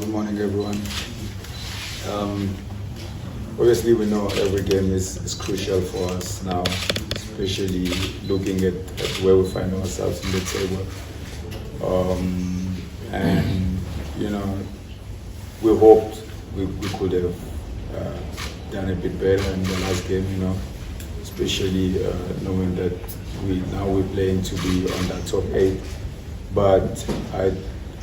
Good morning, everyone. Obviously, we know every game is crucial for us now, especially looking at where we find ourselves in the table. And, you know, we hoped we could have done a bit better in the last game, you know, especially knowing that we're playing to be on that top 8. But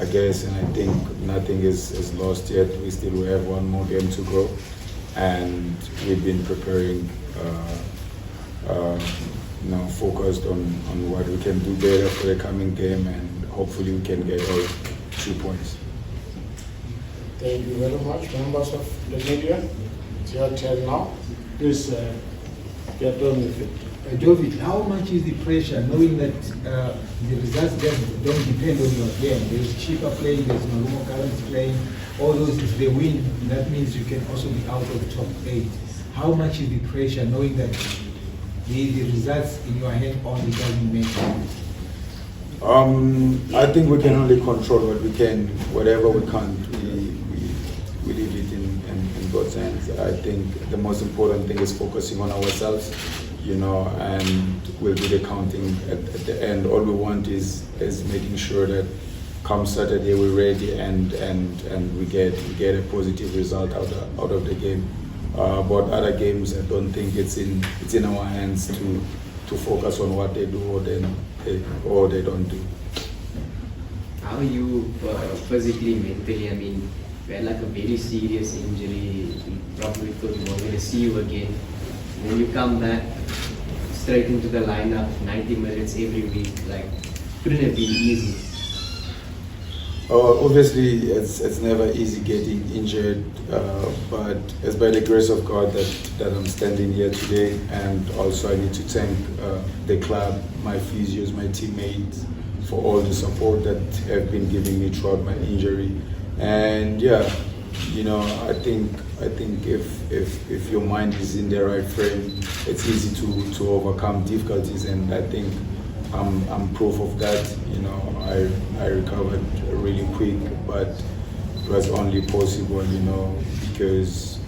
I guess, and I think nothing is lost yet. We still have one more game to go, and we've been preparing, focused on what we can do better for the coming game, and hopefully we can get all 2 points. Thank you very much, members of the media. It's your turn now. Please get on with it. David, how much is the pressure knowing that the results don't depend on your game? There's cheaper playing, there's no more currency playing, all those, if they win, that means you can also be out of the top 8. How much is the pressure knowing that the results in your hand only doesn't make sense? I think we can only control what we can. Whatever we can't, we leave it in God's hands. I think the most important thing is focusing on ourselves, you know, and we'll do the counting at the end. All we want is making sure that come Saturday we're ready and we get a positive result out of the game. But other games, I don't think it's in our hands to focus on what they do or they don't do. How are you physically, mentally? I mean, you had like a very serious injury. We probably thought we weren't going to see you again. When you come back straight into the lineup, 90 minutes every week, like, couldn't have been easy. Obviously, it's never easy getting injured, but it's by the grace of God that I'm standing here today. And also I need to thank the club, my physios, my teammates, for all the support that have been giving me throughout my injury. And yeah, you know, I think if your mind is in the right frame, it's easy to overcome difficulties, and I think I'm proof of that. You know, I recovered really quick, but it was only possible, you know, because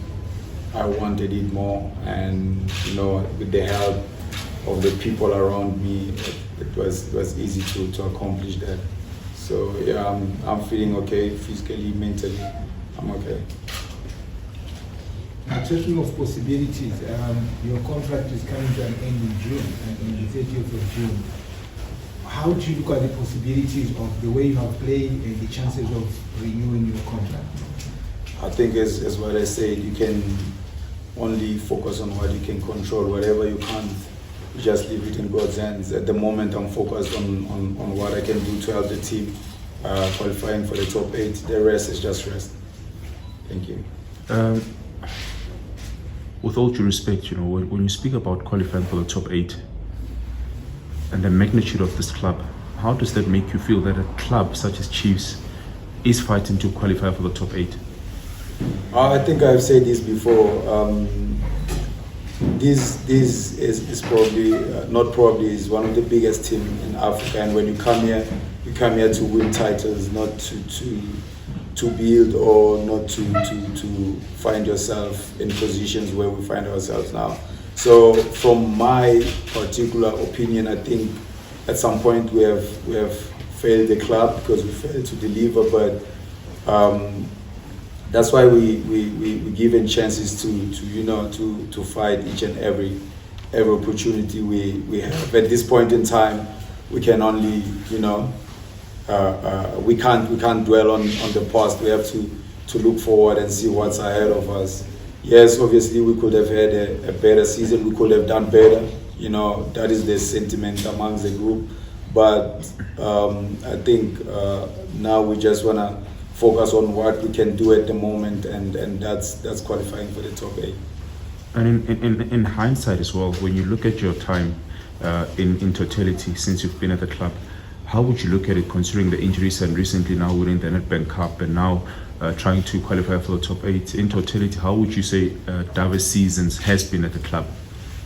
I wanted it more, and you know, with the help of the people around me, it was easy to accomplish that. So yeah, I'm feeling okay physically, mentally. I'm okay. Now, talking of possibilities, your contract is coming to an end in June, on the 30th of June. How do you look at the possibilities of the way you have played and the chances of renewing your contract? I think as what I said, you can only focus on what you can control. Whatever you can't, you just leave it in God's hands. At the moment, I'm focused on what I can do to help the team qualifying for the top 8. The rest is just rest. Thank you. With all due respect, you know, when you speak about qualifying for the top 8 and the magnitude of this club, how does that make you feel that a club such as Chiefs is fighting to qualify for the top 8? I think I've said this before. This is probably, not probably, is one of the biggest teams in Africa. And when you come here to win titles, not to build or not to find yourself in positions where we find ourselves now. So from my particular opinion, I think at some point we have failed the club because we failed to deliver, but that's why we given chances to fight each and every opportunity we have. At this point in time, we can only, you know, we can't dwell on the past. We have to look forward and see what's ahead of us. Yes, obviously we could have had a better season. We could have done better. You know, that is the sentiment amongst the group. But I think now we just want to focus on what we can do at the moment, and that's qualifying for the top 8. And in hindsight as well, when you look at your time in totality since you've been at the club, how would you look at it considering the injuries and recently now winning the Nedbank Cup and now trying to qualify for the top 8? In totality, how would you say Davis' seasons has been at the club?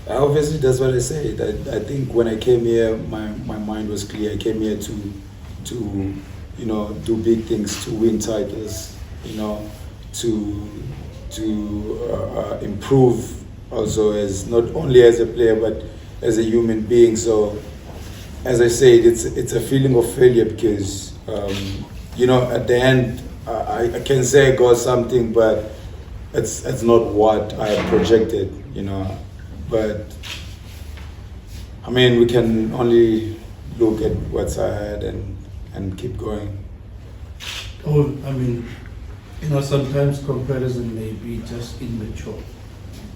Obviously, that's what I said. I think when I came here, my mind was clear. I came here to do big things, to win titles, to improve also as not only as a player but as a human being. So as I said, it's a feeling of failure because at the end I can say I got something, but it's not what I had projected, But I mean, we can only look at what's ahead and keep going. Oh, I mean, sometimes comparison may be just immature.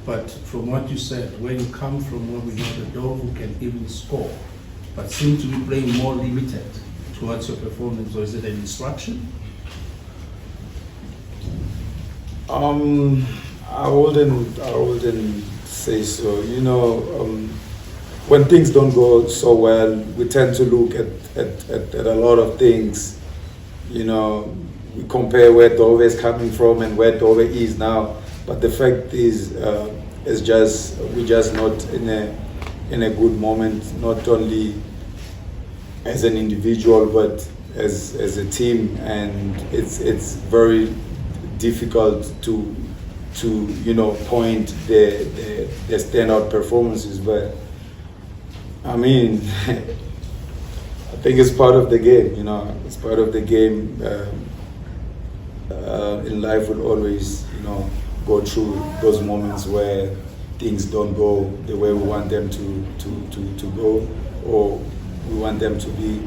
But from what you said, where you come from, where we know the dog who can even score, but seem to be playing more limited towards your performance, or is it an instruction? I wouldn't say so. When things don't go so well, we tend to look at a lot of things. We compare where Dove is coming from and where Dove is now. But the fact is, we're just not in a good moment. Not only as an individual, but as a team, and it's very difficult to point the standout performances. But I mean, I think it's part of the game. It's part of the game. In life, we'll always go through those moments where things don't go the way we want them to go, or we want them to be.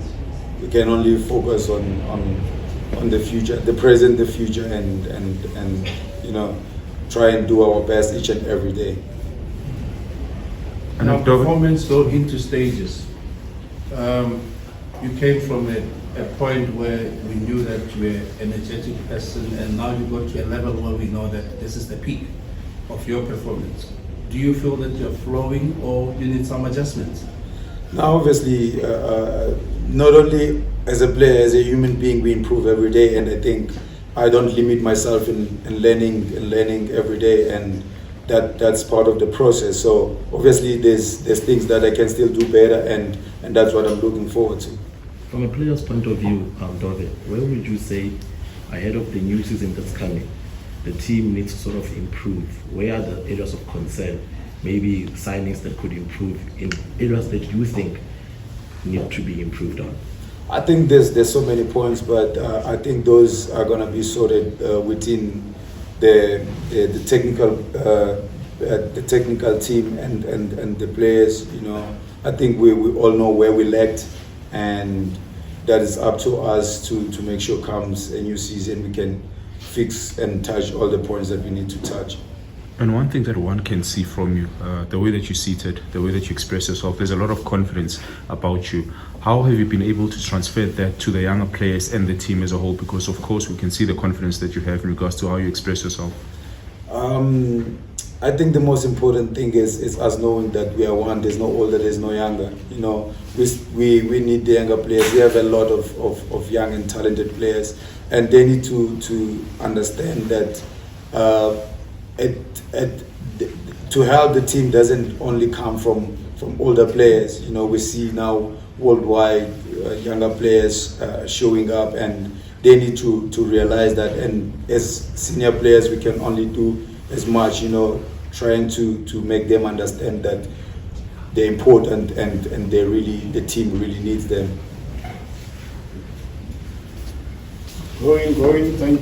We can only focus on the future, the present, the future, and try and do our best each and every day. Now, performance go into stages. You came from a point where we knew that you were an energetic person, and now you got to a level where we know that this is the peak of your performance. Do you feel that you're flowing, or you need some adjustments? Now, obviously, not only as a player, as a human being, we improve every day, and I think I don't limit myself in learning every day, and that's part of the process. So obviously, there's things that I can still do better, and that's what I'm looking forward to. From a player's point of view, Dove, where would you say, ahead of the new season that's coming, the team needs to sort of improve? Where are the areas of concern? Maybe signings that could improve in areas that you think need to be improved on? I think there's so many points, but I think those are going to be sorted within the technical team and the players. I think we all know where we lacked, and that is up to us to make sure comes a new season we can fix and touch all the points that we need to touch. And one thing that one can see from you, the way that you're seated, the way that you express yourself, there's a lot of confidence about you. How have you been able to transfer that to the younger players and the team as a whole? Because of course we can see the confidence that you have in regards to how you express yourself. I think the most important thing is us knowing that we are one. There's no older, there's no younger. We need the younger players. We have a lot of young and talented players, and they need to understand that to help the team doesn't only come from older players. We see now worldwide younger players showing up, and they need to realize that. And as senior players, we can only do as much, trying to make them understand that they're important and the team really needs them. Going, thank you.